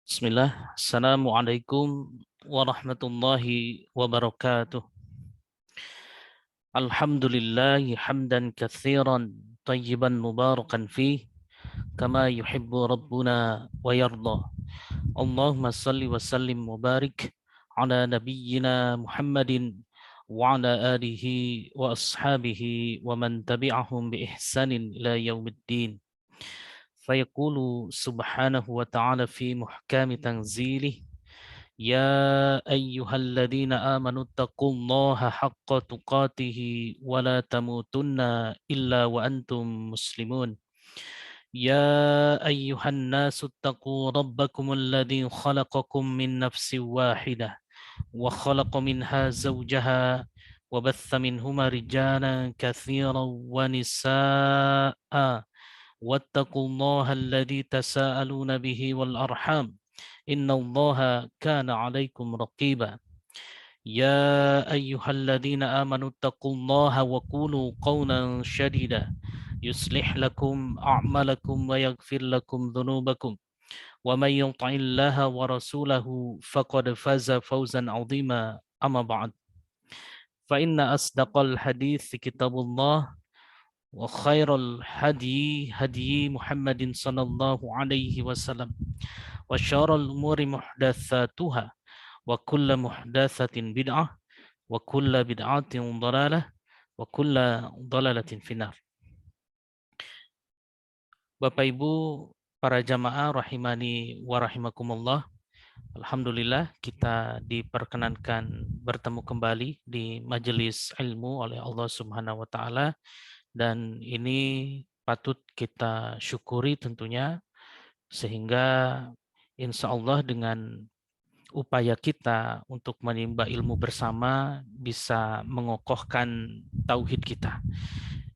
Bismillah, Assalamualaikum warahmatullahi wabarakatuh. Alhamdulillahi hamdan kathiran tayyiban mubarakan fih kama yuhibbu rabbuna wa yarda. Allahumma salli wa sallim mubarik ala nabiyyina Muhammadin wa ala alihi wa ashabihi wa man tabi'ahum bi ihsanin ila yaumiddin. Fayaqulu subhanahu wa ta'ala fi muhkami tanzilih يا أيها الذين آمنوا اتقوا الله حق تقاته ولا تموتن إلا وأنتم مسلمون يا أيها الناس اتقوا ربكم الذي خلقكم من نفس واحدة وخلق منها زوجها وبث منهما رجالا كثيرا ونساء واتقوا الله الذي تساءلون به والأرحام إن الله كان عليكم رقيبا يا أيها الذين آمنوا اتقوا الله وقولوا قولا شديدا يصلح لكم أعمالكم ويغفر لكم ذنوبكم ومن يطع الله ورسوله فقد فاز فوزا عظيما أما بعد فإن أصدق الحديث كتاب الله وخير الهدي هدي محمد صلى الله عليه وسلم وشر الأمور محدثاتها وكل محدثة بدعة وكل بدعة ضلالة وكل ضلالة في النار. Bapak Ibu para jamaah rahimani wa rahimakumullah. Alhamdulillah kita diperkenankan bertemu kembali di majelis ilmu oleh Allah Subhanahu wa taala, dan ini patut kita syukuri tentunya, sehingga insya Allah dengan upaya kita untuk menimba ilmu bersama bisa mengokohkan tauhid kita.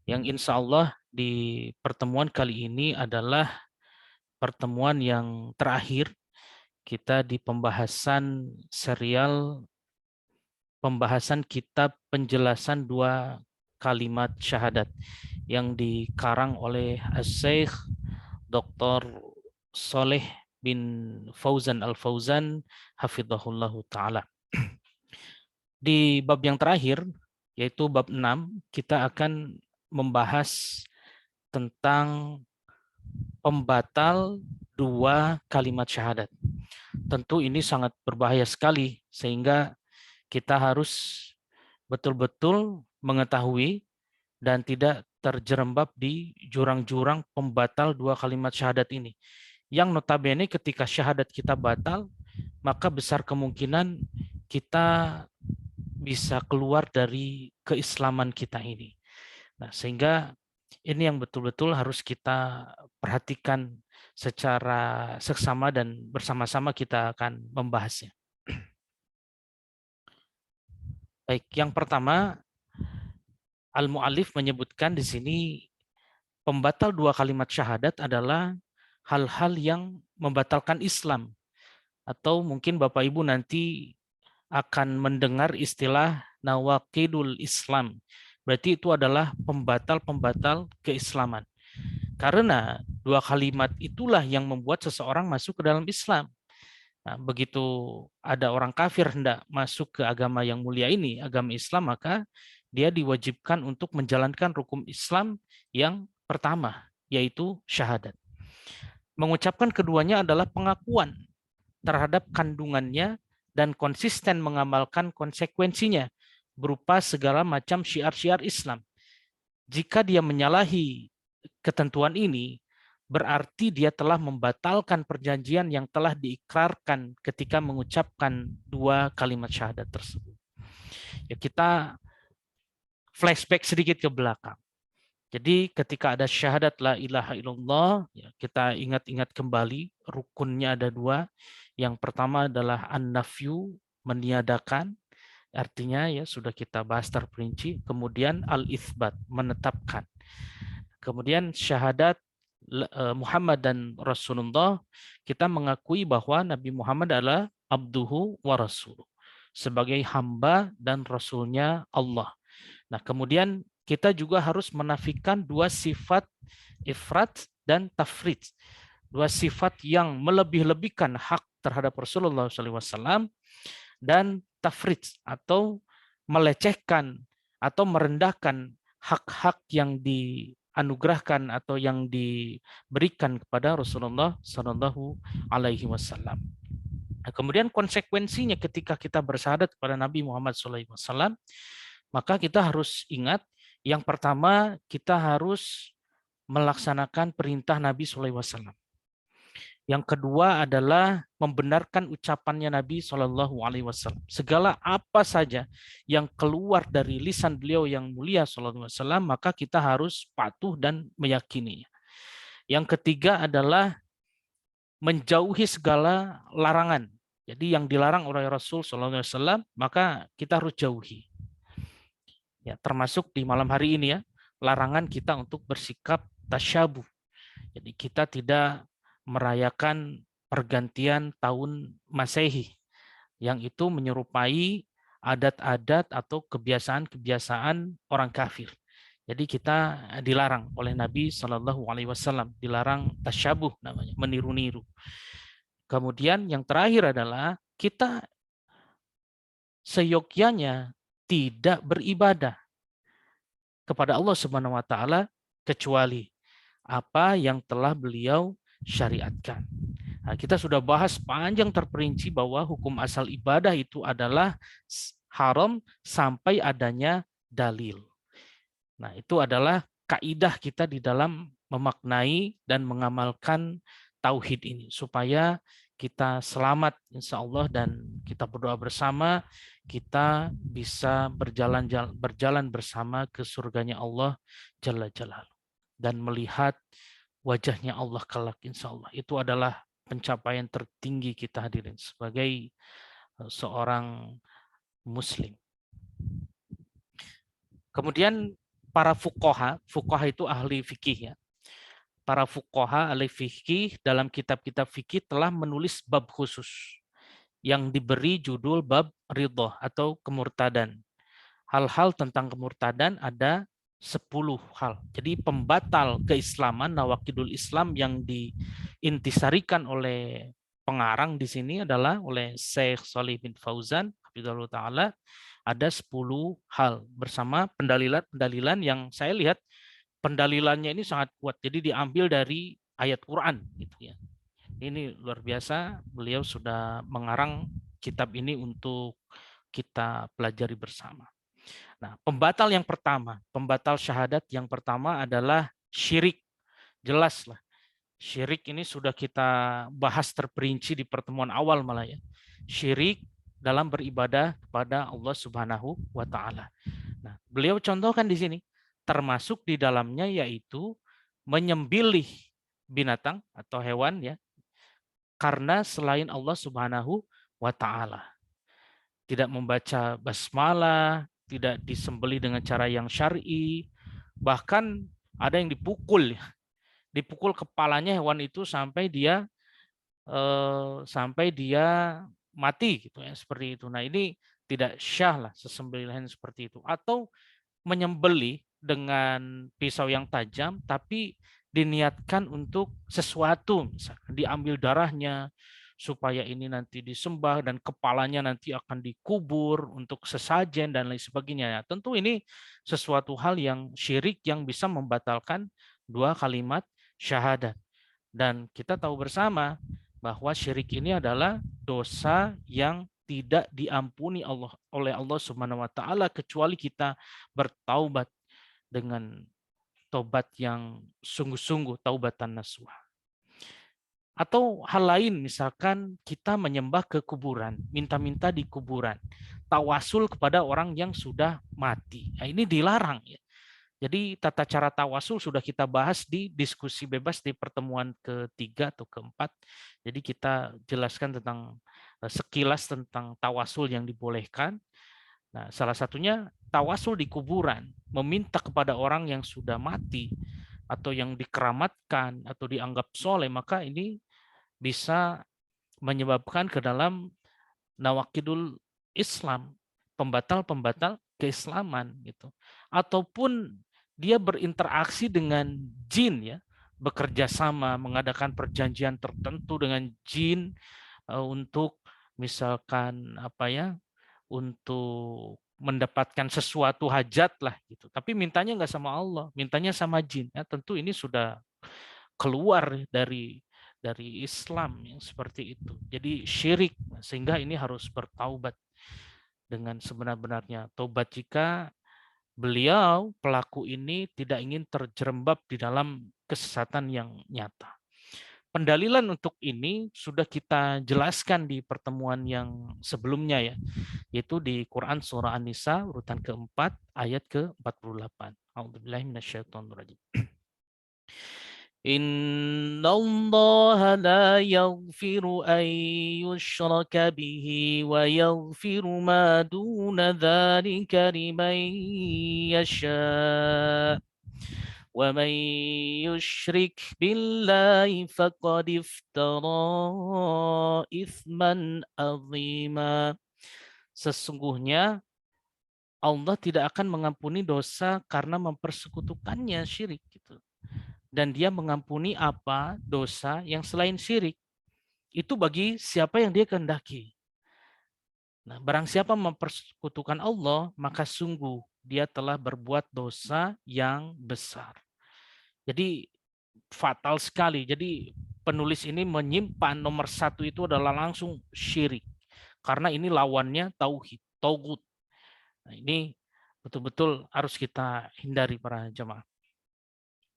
Yang insya Allah di pertemuan kali ini adalah pertemuan yang terakhir kita di pembahasan serial pembahasan kitab penjelasan dua kalimat syahadat yang dikarang oleh Asy-Syaikh Dr. Saleh bin Fauzan Al-Fauzan hafizahullahu taala. Di bab yang terakhir, yaitu bab 6, kita akan membahas tentang pembatal dua kalimat syahadat. Tentu ini sangat berbahaya sekali, sehingga kita harus betul-betul mengetahui dan tidak terjerembab di jurang-jurang pembatal dua kalimat syahadat ini. Yang notabene ketika syahadat kita batal, maka besar kemungkinan kita bisa keluar dari keislaman kita ini. Nah, sehingga ini yang betul-betul harus kita perhatikan secara seksama dan bersama-sama kita akan membahasnya. Baik, yang pertama, Al-Mu'allif menyebutkan di sini pembatal dua kalimat syahadat adalah hal-hal yang membatalkan Islam. Atau mungkin Bapak Ibu nanti akan mendengar istilah nawaqidul Islam. Berarti itu adalah pembatal-pembatal keislaman. Karena dua kalimat itulah yang membuat seseorang masuk ke dalam Islam. Nah, begitu ada orang kafir hendak masuk ke agama yang mulia ini, agama Islam, maka dia diwajibkan untuk menjalankan rukun Islam yang pertama, yaitu syahadat. Mengucapkan keduanya adalah pengakuan terhadap kandungannya dan konsisten mengamalkan konsekuensinya berupa segala macam syiar-syiar Islam. Jika dia menyalahi ketentuan ini, berarti dia telah membatalkan perjanjian yang telah diikrarkan ketika mengucapkan dua kalimat syahadat tersebut. Ya, kita flashback sedikit ke belakang. Jadi ketika ada syahadat la ilaha illallah, ya, kita ingat-ingat kembali rukunnya ada dua. Yang pertama adalah an-nafyu, meniadakan, artinya ya sudah kita bahas terperinci. Kemudian al-itsbat, menetapkan. Kemudian syahadat Muhammad dan Rasulullah, kita mengakui bahwa Nabi Muhammad adalah abduhu wa rasuluh, sebagai hamba dan rasulnya Allah. Nah, kemudian kita juga harus menafikan dua sifat ifrat dan tafrid, dua sifat yang melebih-lebihkan hak terhadap Rasulullah SAW, dan tafrij atau melecehkan atau merendahkan hak-hak yang dianugerahkan atau yang diberikan kepada Rasulullah Shallallahu Alaihi Wasallam. Nah, kemudian konsekuensinya ketika kita bersyahadat kepada Nabi Muhammad SAW, maka kita harus ingat yang pertama kita harus melaksanakan perintah Nabi SAW. Yang kedua adalah membenarkan ucapannya Nabi Shallallahu Alaihi Wasallam. Segala apa saja yang keluar dari lisan beliau yang mulia Shallallahu Alaihi Wasallam, maka kita harus patuh dan meyakininya. Yang ketiga adalah menjauhi segala larangan. Jadi yang dilarang oleh Rasul Shallallahu Alaihi Wasallam, maka kita harus jauhi. Ya, termasuk di malam hari ini ya, larangan kita untuk bersikap tasyabuh. Jadi kita tidak merayakan pergantian tahun Masehi yang itu menyerupai adat-adat atau kebiasaan-kebiasaan orang kafir. Jadi kita dilarang oleh Nabi Shallallahu Alaihi Wasallam, dilarang tasyabuh namanya, meniru-niru. Kemudian yang terakhir adalah kita seyogyanya tidak beribadah kepada Allah Subhanahu Wa Taala kecuali apa yang telah beliau syariatkan. Nah, kita sudah bahas panjang terperinci bahwa hukum asal ibadah itu adalah haram sampai adanya dalil. Nah, itu adalah kaidah kita di dalam memaknai dan mengamalkan tauhid ini supaya kita selamat insya Allah dan kita berdoa bersama kita bisa berjalan bersama ke surganya Allah Jalla Jalaluhu dan melihat wajahnya Allah kelak insya Allah. Itu adalah pencapaian tertinggi kita hadirin sebagai seorang muslim. Kemudian para fuqaha itu ahli fikih ya. Para fuqaha ahli fikih dalam kitab-kitab fikih telah menulis bab khusus yang diberi judul bab ridha atau kemurtadan. Hal-hal tentang kemurtadan ada 10 hal. Jadi pembatal keislaman, nawakidul Islam yang diintisarikan oleh pengarang di sini adalah oleh Syekh Shalih bin Fauzan, hafizahullah ta'ala, ada 10 hal bersama pendalilan yang saya lihat pendalilannya ini sangat kuat. Jadi diambil dari ayat Quran gitu ya. Ini luar biasa, beliau sudah mengarang kitab ini untuk kita pelajari bersama. Nah, pembatal yang pertama, pembatal syahadat yang pertama adalah syirik. Jelaslah. Syirik ini sudah kita bahas terperinci di pertemuan awal malah ya. Syirik dalam beribadah kepada Allah Subhanahu wa taala. Nah, beliau contohkan di sini termasuk di dalamnya yaitu menyembelih binatang atau hewan ya karena selain Allah Subhanahu wa taala. Tidak membaca basmalah, tidak disembelih dengan cara yang syar'i, bahkan ada yang dipukul kepalanya hewan itu sampai dia mati gitu ya, seperti itu. Nah, ini tidak syah lah sesembelihan seperti itu. Atau menyembelih dengan pisau yang tajam tapi diniatkan untuk sesuatu, misalkan diambil darahnya supaya ini nanti disembah dan kepalanya nanti akan dikubur untuk sesajen dan lain sebagainya. Ya, tentu ini sesuatu hal yang syirik yang bisa membatalkan 2 kalimat syahadat. Dan kita tahu bersama bahwa syirik ini adalah dosa yang tidak diampuni oleh Allah Subhanahu wa taala kecuali kita bertaubat dengan taubat yang sungguh-sungguh, taubatan nasuha. Atau hal lain, misalkan kita menyembah ke kuburan, minta-minta di kuburan, tawasul kepada orang yang sudah mati. Nah, ini dilarang ya. Jadi tata cara tawasul sudah kita bahas di diskusi bebas di pertemuan ketiga atau keempat. Jadi kita jelaskan tentang sekilas tentang tawasul yang dibolehkan. Nah, salah satunya tawasul di kuburan, meminta kepada orang yang sudah mati atau yang dikeramatkan atau dianggap soleh, maka ini bisa menyebabkan ke dalam nawakidul Islam, pembatal-pembatal keislaman gitu. Ataupun dia berinteraksi dengan jin ya, bekerja sama, mengadakan perjanjian tertentu dengan jin, untuk misalkan apa ya, untuk mendapatkan sesuatu hajat lah gitu. Tapi mintanya nggak sama Allah, mintanya sama jin. Ya, tentu ini sudah keluar dari Islam yang seperti itu. Jadi syirik, sehingga ini harus bertaubat dengan sebenar-benarnya. Taubat jika beliau pelaku ini tidak ingin terjerembab di dalam kesesatan yang nyata. Pendalilan untuk ini sudah kita jelaskan di pertemuan yang sebelumnya ya, yaitu di Quran surah An-Nisa urutan keempat ayat ke-48. A'udzubillahi minasyaitonirrajim. Inna Allah la yaghfiru an yushraka bihi wa yaghfiru ma duna dzalika liman yasha. Wa man yushrik billahi faqad iftara itsman azima. Sesungguhnya Allah tidak akan mengampuni dosa karena mempersekutukannya syirik gitu. Dan dia mengampuni apa dosa yang selain syirik. Itu bagi siapa yang dia kehendaki. Nah, barang siapa mempersekutukan Allah, maka sungguh dia telah berbuat dosa yang besar. Jadi fatal sekali. Jadi penulis ini menyimpan nomor satu itu adalah langsung syirik. Karena ini lawannya tauhid, taugut. Nah, ini betul-betul harus kita hindari para jemaah.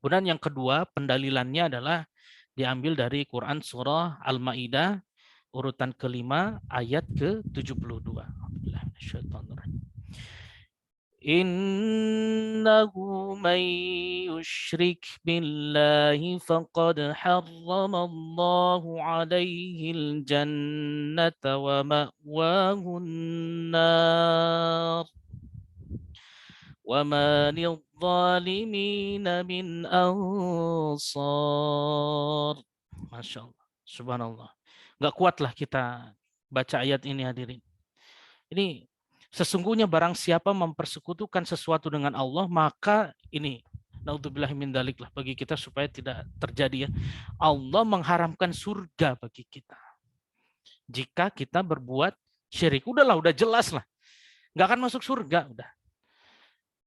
Kemudian yang kedua, pendalilannya adalah diambil dari Quran surah Al-Maidah urutan kelima ayat ke-72. Innahu man yushrik billahi faqad harramallahu alaihi al-jannata wa ma'wahu an-nar وَمَا لِلظَّالِمِينَ مِنْ أَنصَارٍ. Masya Allah, subhanallah. Nggak kuatlah kita baca ayat ini hadirin. Ini sesungguhnya barang siapa mempersekutukan sesuatu dengan Allah, maka ini, naudzubillah min dzalik lah bagi kita supaya tidak terjadi ya. Allah mengharamkan surga bagi kita. Jika kita berbuat syirik, udahlah, udah jelas lah. Nggak akan masuk surga, udah.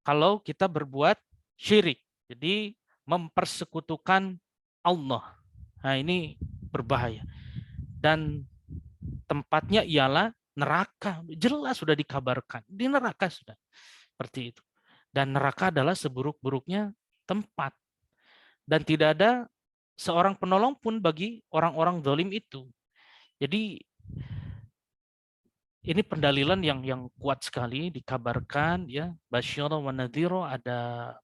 Kalau kita berbuat syirik. Jadi mempersekutukan Allah. Nah, ini berbahaya. Dan tempatnya ialah neraka. Jelas sudah dikabarkan. Di neraka sudah. Seperti itu. Dan neraka adalah seburuk-buruknya tempat. Dan tidak ada seorang penolong pun bagi orang-orang zalim itu. Jadi ini pendalilan yang kuat sekali dikabarkan ya, basyara wa nadhira, ada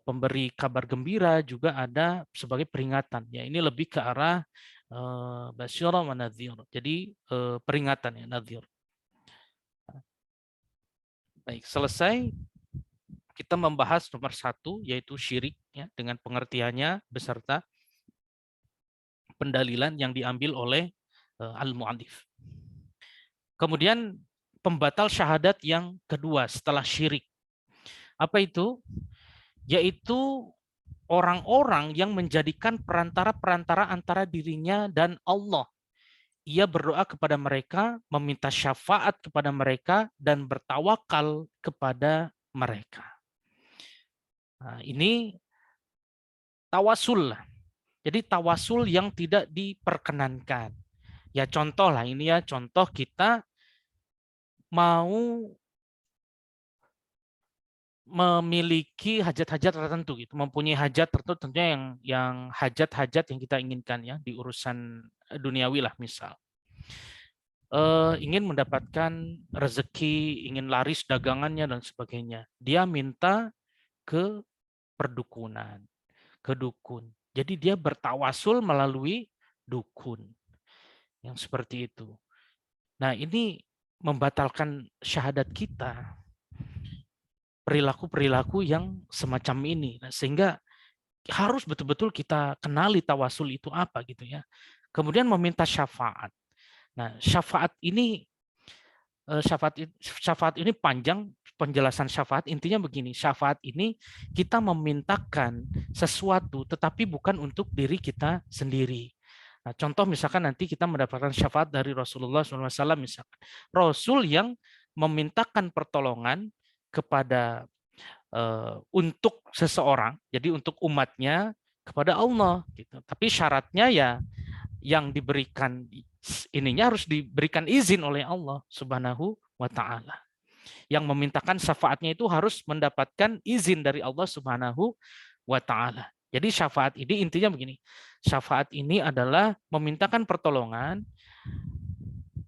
pemberi kabar gembira, juga ada sebagai peringatan ya. Ini lebih ke arah basyara wa nadhir. Jadi peringatan ya, nadhir. Baik, selesai kita membahas nomor satu yaitu syirik ya, dengan pengertiannya beserta pendalilan yang diambil oleh al-mu'allif. Kemudian pembatal syahadat yang kedua setelah syirik. Apa itu? Yaitu orang-orang yang menjadikan perantara-perantara antara dirinya dan Allah. Ia berdoa kepada mereka, meminta syafaat kepada mereka, dan bertawakal kepada mereka. Nah, ini tawasul. Jadi tawasul yang tidak diperkenankan. Ya contoh lah ini ya, contoh kita mau memiliki hajat-hajat tertentu gitu, mempunyai hajat tertentu, tentunya yang hajat-hajat yang kita inginkan ya di urusan duniawi lah, misal ingin mendapatkan rezeki, ingin laris dagangannya dan sebagainya. Dia minta ke perdukunan, ke dukun. Jadi dia bertawasul melalui dukun. Yang seperti itu. Nah, ini membatalkan syahadat kita. Perilaku-perilaku yang semacam ini. Nah, sehingga harus betul-betul kita kenali tawasul itu apa gitu ya. Kemudian meminta syafaat. Nah, syafaat ini panjang, penjelasan syafaat intinya begini. Syafaat ini kita memintakan sesuatu tetapi bukan untuk diri kita sendiri. Nah, contoh misalkan nanti kita mendapatkan syafaat dari Rasulullah SAW, misalkan Rasul yang memintakan pertolongan kepada untuk seseorang, jadi untuk umatnya kepada Allah gitu. Tapi syaratnya ya yang diberikan ininya harus diberikan izin oleh Allah Subhanahu wa taala. Yang memintakan syafaatnya itu harus mendapatkan izin dari Allah Subhanahu wa taala. Jadi syafaat ini intinya begini. Syafaat ini adalah memintakan pertolongan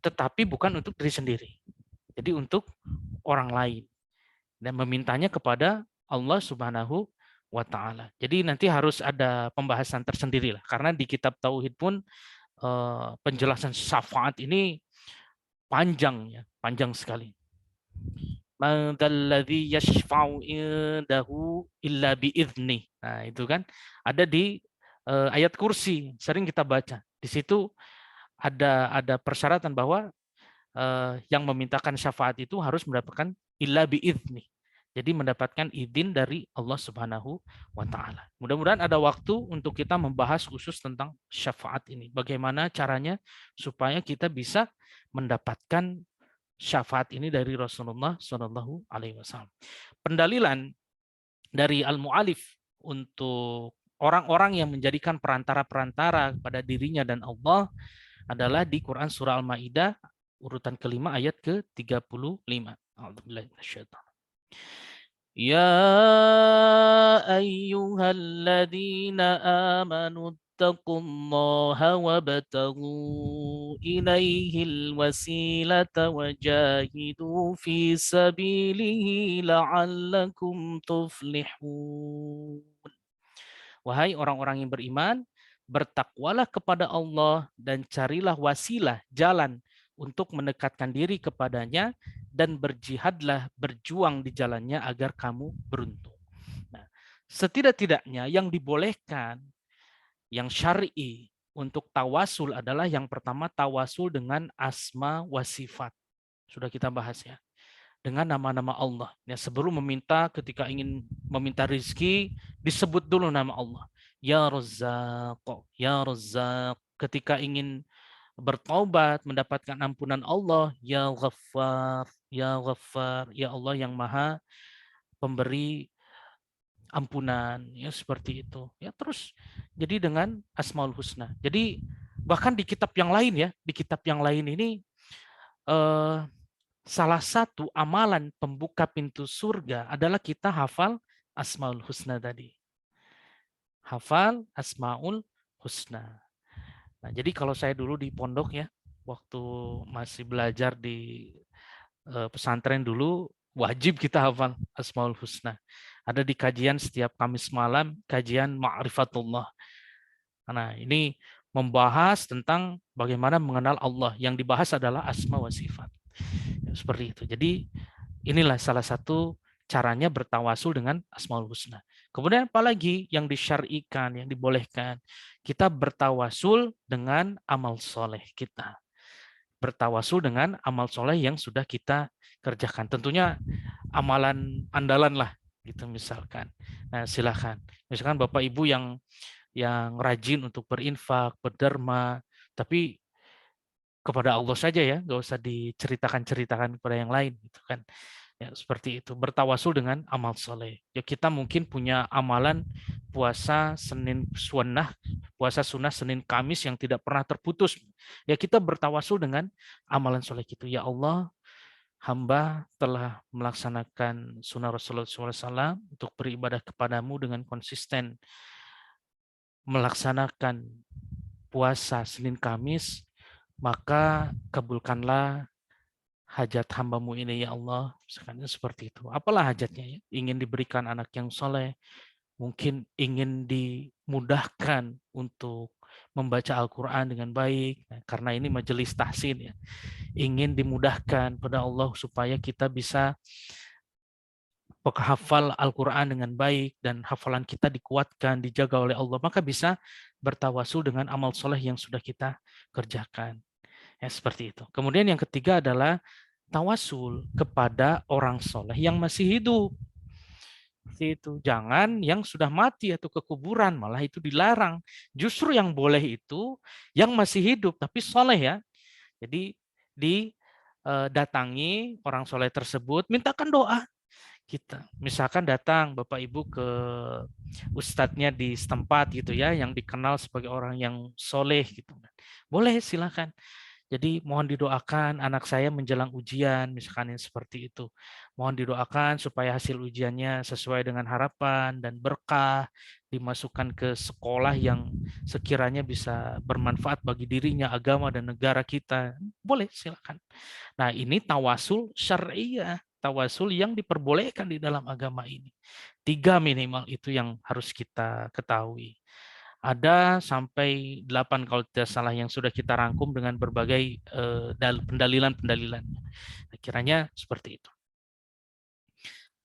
tetapi bukan untuk diri sendiri. Jadi untuk orang lain dan memintanya kepada Allah Subhanahu wa taala. Jadi nanti harus ada pembahasan tersendiri lah karena di kitab tauhid pun penjelasan syafaat ini panjang ya, panjang sekali. Man dzalladzi yashfa'u indahu illa biidznih. Nah, itu kan ada di ayat kursi, sering kita baca. Di situ ada persyaratan bahwa yang memintakan syafaat itu harus mendapatkan illa biidznih. Jadi mendapatkan izin dari Allah Subhanahu wa taala. Mudah-mudahan ada waktu untuk kita membahas khusus tentang syafaat ini. Bagaimana caranya supaya kita bisa mendapatkan syafaat ini dari Rasulullah Shallallahu alaihi wasallam. Pendalilan dari Al-Mu'alif untuk orang-orang yang menjadikan perantara-perantara pada dirinya dan Allah adalah di Quran surah Al-Maidah urutan kelima ayat ke-35. A'udzubillahi minasyaitonir. Ya ayyuhalladzina amanu taqullaha wabtaghu ilaihil wasilata wajahidu fi sabilihi la'allakum tuflihun. Wahai orang-orang yang beriman, bertakwalah kepada Allah dan carilah wasilah, jalan untuk mendekatkan diri kepadanya dan berjihadlah, berjuang di jalannya agar kamu beruntung. Nah, setidak-tidaknya yang dibolehkan, yang syar'i untuk tawasul adalah yang pertama tawasul dengan asma wa sifat. Sudah kita bahas ya. Dengan nama-nama Allah. Ya, sebelum meminta, ketika ingin meminta rizki, disebut dulu nama Allah. Ya Razzaq, Ya Razzaq. Ketika ingin bertaubat, mendapatkan ampunan Allah, Ya Ghaffar, Ya Ghaffar, Ya Allah yang maha pemberi ampunan, ya seperti itu. Ya terus, jadi dengan Asmaul Husna. Jadi bahkan di kitab yang lain ya, di kitab yang lain ini eh, salah satu amalan pembuka pintu surga adalah kita hafal Asmaul Husna tadi. Hafal Asmaul Husna. Nah, jadi kalau saya dulu di pondok ya, waktu masih belajar di pesantren dulu, wajib kita hafal Asmaul Husna. Ada di kajian setiap Kamis malam, kajian Ma'rifatullah. Nah, ini membahas tentang bagaimana mengenal Allah. Yang dibahas adalah asma wa sifat. Ya, seperti itu. Jadi inilah salah satu caranya bertawasul dengan Asmaul Husna. Kemudian apalagi yang disyar'ikan, yang dibolehkan. Kita bertawasul dengan amal soleh kita. Bertawasul dengan amal soleh yang sudah kita kerjakan. Tentunya amalan andalan lah, gitu misalkan. Nah, silakan. Misalkan Bapak Ibu yang rajin untuk berinfak, berderma, tapi kepada Allah saja ya, nggak usah diceritakan-ceritakan kepada yang lain, gitu kan. Ya, seperti itu. Bertawasul dengan amal soleh. Ya, kita mungkin punya amalan puasa Senin sunnah, puasa sunnah Senin Kamis yang tidak pernah terputus. Ya, kita bertawasul dengan amalan soleh itu. Ya Allah, hamba telah melaksanakan sunnah Rasulullah SAW untuk beribadah kepadamu dengan konsisten melaksanakan puasa Senin Kamis, maka kabulkanlah hajat hambamu ini ya Allah. Sekarang seperti itu. Apalah hajatnya ya? Ingin diberikan anak yang soleh, mungkin ingin dimudahkan untuk membaca Al-Quran dengan baik, nah, karena ini majelis tahsin ya. Ingin dimudahkan pada Allah supaya kita bisa hafal Al-Quran dengan baik dan hafalan kita dikuatkan, dijaga oleh Allah, maka bisa bertawasul dengan amal soleh yang sudah kita kerjakan. Ya, seperti itu. Kemudian yang ketiga adalah tawasul kepada orang soleh yang masih hidup. Seperti itu. Jangan yang sudah mati atau ke kuburan, malah itu dilarang. Justru yang boleh itu yang masih hidup tapi soleh ya. Jadi didatangi orang soleh tersebut, mintakan doa kita. Misalkan datang Bapak Ibu ke ustadznya di setempat gitu ya, yang dikenal sebagai orang yang soleh gitu. Boleh silakan. Jadi mohon didoakan anak saya menjelang ujian, misalkan yang seperti itu. Mohon didoakan supaya hasil ujiannya sesuai dengan harapan dan berkah, dimasukkan ke sekolah yang sekiranya bisa bermanfaat bagi dirinya, agama dan negara kita. Boleh, silakan. Nah, ini tawasul syariah, tawasul yang diperbolehkan di dalam agama ini. 3 minimal itu yang harus kita ketahui. Ada sampai 8 kalau tidak salah yang sudah kita rangkum dengan berbagai pendalilan-pendalilan. Kiranya seperti itu.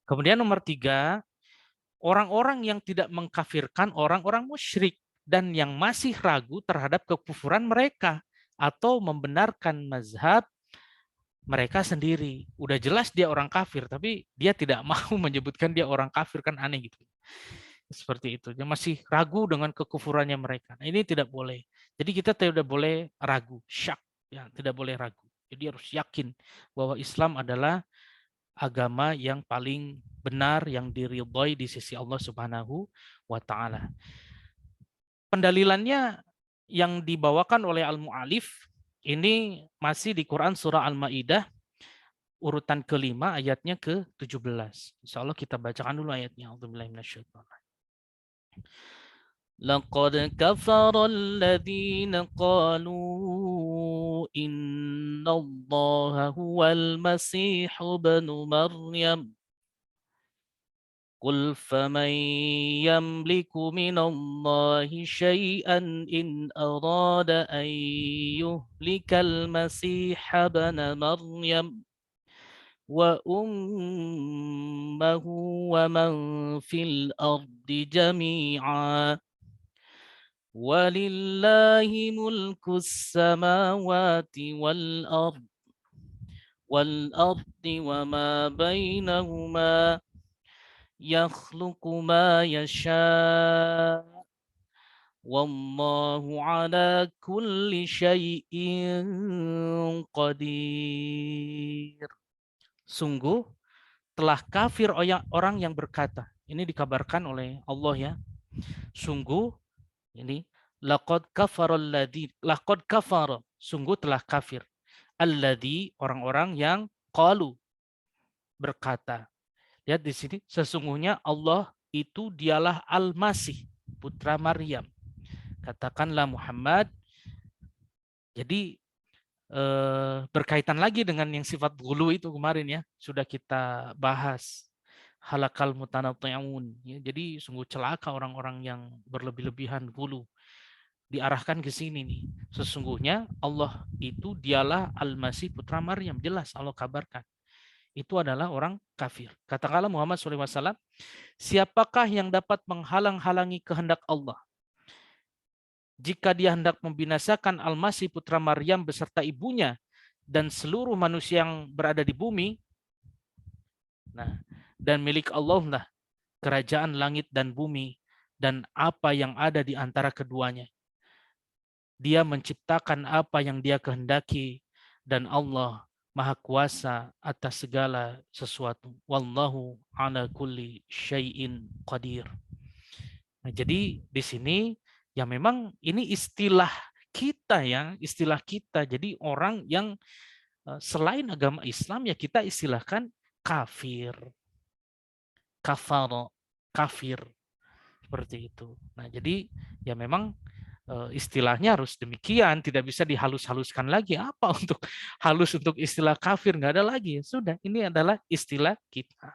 Kemudian nomor 3, orang-orang yang tidak mengkafirkan orang-orang musyrik dan yang masih ragu terhadap kekufuran mereka atau membenarkan mazhab mereka sendiri. Udah jelas dia orang kafir, tapi dia tidak mau menyebutkan dia orang kafir, kan aneh gitu. Seperti itu. Dia masih ragu dengan kekufurannya mereka. Nah, ini tidak boleh. Jadi kita tidak boleh ragu, syak, ya, tidak boleh ragu. Jadi harus yakin bahwa Islam adalah agama yang paling benar, yang diridhoi di sisi Allah Subhanahu wa taala. Pendalilannya yang dibawakan oleh Al-Mu'alif ini masih di Quran surah Al-Maidah urutan kelima ayatnya ke-17. Insya Allah kita bacakan dulu ayatnya. لقد كفر الذين قالوا إن الله هو المسيح ابن مريم قل فمن يملك من الله شيئا إن أراد أن يهلك المسيح ابن مريم وأمه ومن في الأرض جميعا ولله ملك السماوات والأرض وما بينهما يخلق ما يشاء والله على كل شيء قدير. Sungguh telah kafir orang yang berkata, ini dikabarkan oleh Allah ya, sungguh ini laqad kafara, sungguh telah kafir alladzi, orang-orang yang qalu, berkata. Lihat di sini, sesungguhnya Allah itu dialah Al-Masih, putra Maryam. Katakanlah Muhammad. Jadi berkaitan lagi dengan yang sifat ghulu itu kemarin ya, sudah kita bahas. Halakal mutanatti'un. Ya, jadi sungguh celaka orang-orang yang berlebih-lebihan ghulu. Diarahkan ke sini nih. Sesungguhnya Allah itu dialah Al-Masih putra Maryam. Jelas Allah kabarkan. Itu adalah orang kafir. Katakanlah Muhammad SAW, siapakah yang dapat menghalang-halangi kehendak Allah? Jika dia hendak membinasakan Al-Masih putra Maryam beserta ibunya dan seluruh manusia yang berada di bumi, nah, dan milik Allah lah kerajaan langit dan bumi dan apa yang ada di antara keduanya. Dia menciptakan apa yang dia kehendaki dan Allah Maha Kuasa atas segala sesuatu. Wallahu ala kulli syai'in qadir. Nah, jadi di sini ya memang ini istilah kita ya, istilah kita. Jadi orang yang selain agama Islam ya kita istilahkan kafir. Kafaro, kafir. Seperti itu. Nah, jadi ya memang istilahnya harus demikian, tidak bisa dihalus-haluskan lagi. Apa untuk halus untuk istilah kafir? Nggak ada lagi. Sudah, ini adalah istilah kita.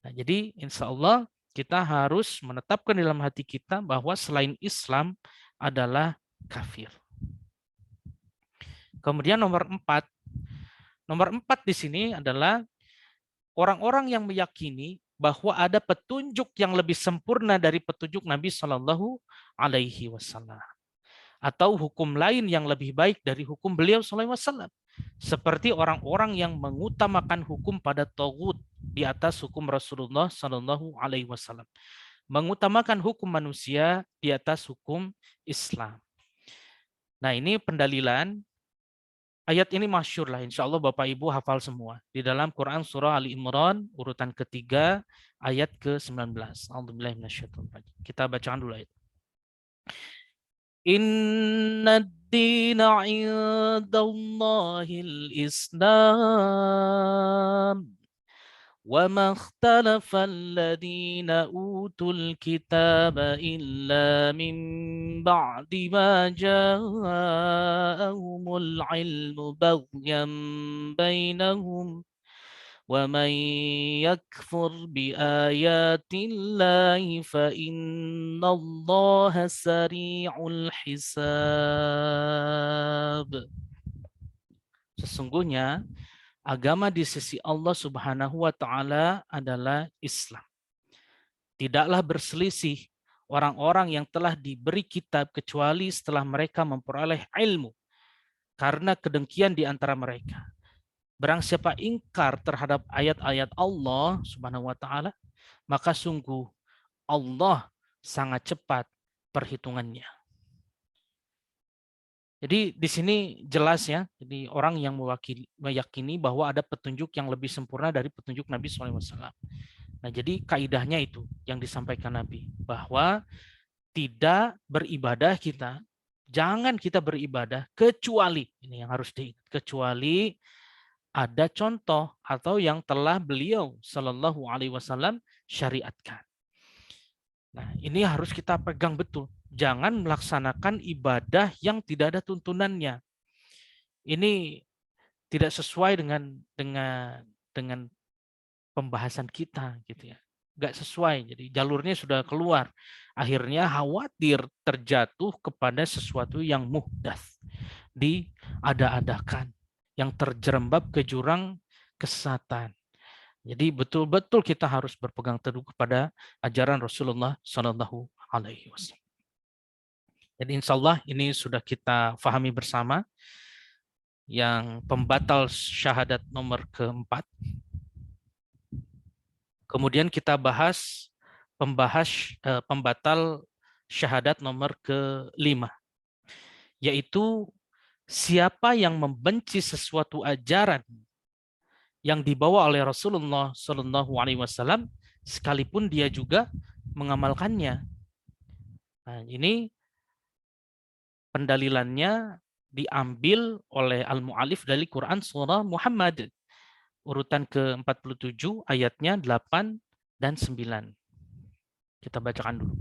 Nah, jadi insya Allah kita harus menetapkan dalam hati kita bahwa selain Islam adalah kafir. Kemudian nomor 4 di sini adalah orang-orang yang meyakini bahwa ada petunjuk yang lebih sempurna dari petunjuk Nabi Shallallahu Alaihi Wasallam, atau hukum lain yang lebih baik dari hukum beliau Shallallahu Alaihi Wasallam. seperti orang-orang yang mengutamakan hukum pada tagut di atas hukum Rasulullah Shallallahu Alaihi Wasallam, mengutamakan hukum manusia di atas hukum Islam. Nah, ini pendalilan ayat ini masyhur lah, insya Allah Bapak Ibu hafal semua. Di dalam Quran surah Ali Imran urutan ketiga ayat ke-19. Kita bacakan dulu ayat. Inna ad-dina 'indallahil Islam. وما اختلف الذين أوتوا الكتاب إلا من بعد ما جاءهم العلم بغيا بينهم ومن يكفر بآيات الله فإن الله سريع الحساب. Sesungguhnya agama di sisi Allah Subhanahu wa taala adalah Islam. Tidaklah berselisih orang-orang yang telah diberi kitab kecuali setelah mereka memperoleh ilmu karena kedengkian di antara mereka. Barang siapa ingkar terhadap ayat-ayat Allah Subhanahu wa taala, maka sungguh Allah sangat cepat perhitungannya. Jadi di sini jelas ya, jadi orang yang meyakini bahwa ada petunjuk yang lebih sempurna dari petunjuk Nabi SAW. Nah, jadi kaidahnya itu yang disampaikan Nabi, bahwa tidak beribadah kita, jangan kita beribadah kecuali, ini yang harus diingat, kecuali ada contoh atau yang telah beliau Shallallahu Alaihi Wasallam syariatkan. Nah, ini harus kita pegang betul. Jangan melaksanakan ibadah yang tidak ada tuntunannya. Ini tidak sesuai dengan pembahasan kita gitu ya. Nggak sesuai. Jadi jalurnya sudah keluar. Akhirnya khawatir terjatuh kepada sesuatu yang muhdats, diada-adakan, yang terjerembab ke jurang kesesatan. Jadi betul-betul kita harus berpegang teguh kepada ajaran Rasulullah Shallallahu Alaihi Wasallam. Jadi insya Allah ini sudah kita fahami bersama yang pembatal syahadat nomor keempat. Kemudian kita bahas pembatal syahadat nomor kelima, yaitu siapa yang membenci sesuatu ajaran yang dibawa oleh Rasulullah Shallallahu Alaihi Wasallam, sekalipun dia juga mengamalkannya. Nah, ini pendalilannya diambil oleh Al-Mu'allif dari Quran surah Muhammad, urutan ke-47 ayatnya 8 dan 9. Kita bacakan dulu.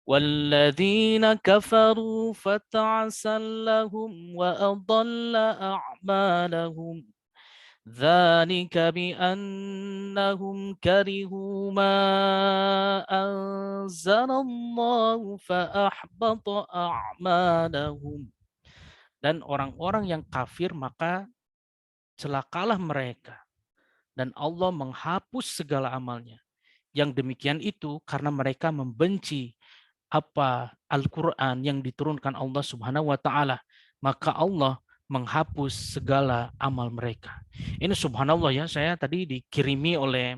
وَالَّذِينَ كَفَرُوا فَتَعْسًا لَهُمْ وَأَضَلَّ أَعْمَالَهُمْ ذَلِكَ بِأَنَّهُمْ كَرِهُوا مَا أَنزَلَ اللَّهُ فَأَحْبَطَ أَعْمَالَهُمْ. Dan orang-orang yang kafir maka celakalah mereka, dan Allah menghapus segala amalnya. Yang demikian itu karena mereka membenci apa Al-Quran yang diturunkan Allah Subhanahu wa Ta'ala, maka Allah menghapus segala amal mereka. Ini subhanallah ya, saya tadi dikirimi oleh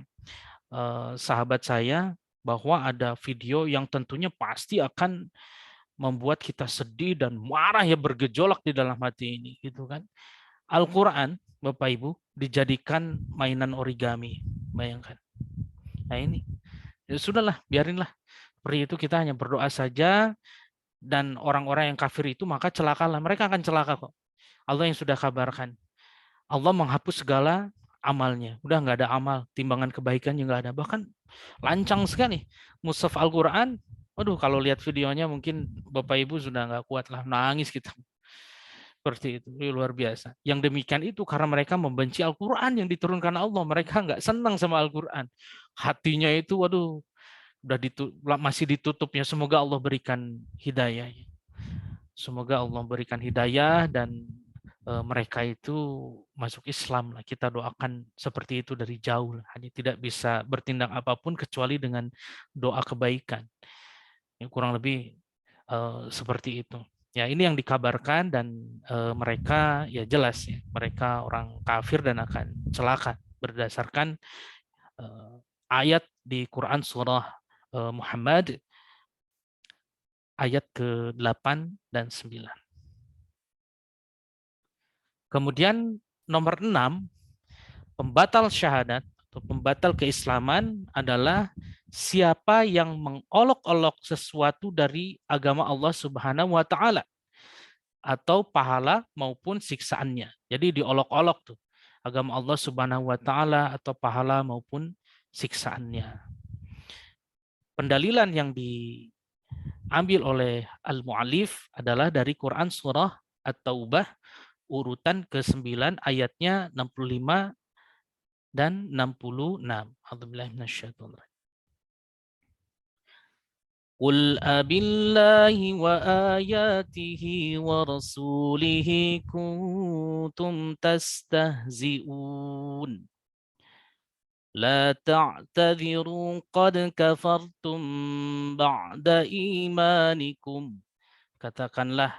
sahabat saya bahwa ada video yang tentunya pasti akan membuat kita sedih dan marah ya, bergejolak di dalam hati ini gitu kan. Al-Quran Bapak Ibu dijadikan mainan origami, bayangkan. Nah ini ya sudahlah, biarinlah. Seperti itu, kita hanya berdoa saja, dan orang-orang yang kafir itu maka celakalah, mereka akan celaka kok. Allah yang sudah kabarkan. Allah menghapus segala amalnya. Udah nggak ada amal, timbangan kebaikan juga nggak ada. Bahkan lancang sekali. Mushaf Al-Quran, waduh kalau lihat videonya mungkin Bapak Ibu sudah nggak kuat lah, nangis kita. Seperti itu, luar biasa. Yang demikian itu karena mereka membenci Al-Quran yang diturunkan Allah. Mereka nggak senang sama Al-Quran. Hatinya itu, waduh, masih ditutup ya. Semoga Allah berikan hidayah. Semoga Allah berikan hidayah dan mereka itu masuk Islam lah. Kita doakan seperti itu dari jauh lah. Hanya tidak bisa bertindak apapun kecuali dengan doa kebaikan. Yang kurang lebih seperti itu. Ya, ini yang dikabarkan dan mereka ya jelas ya, mereka orang kafir dan akan celaka berdasarkan ayat di Quran surah Muhammad ayat ke-8 dan 9. Kemudian nomor 6, pembatal syahadat atau pembatal keislaman adalah siapa yang mengolok-olok sesuatu dari agama Allah Subhanahu wa taala atau pahala maupun siksaannya. Jadi diolok-olok tuh agama Allah Subhanahu wa taala atau pahala maupun siksaannya. Pendalilan yang diambil oleh al-mu'allif adalah dari Quran surah At-Taubah urutan ke-9 ayatnya 65 dan 66. A'udzubillahi minasyaitonir rajim. Qul abillahi wa ayatihi wa rasulihi kuntum tastahzi'un. La ta'tadhiru qad kafartum ba'da imanikum. Katakanlah,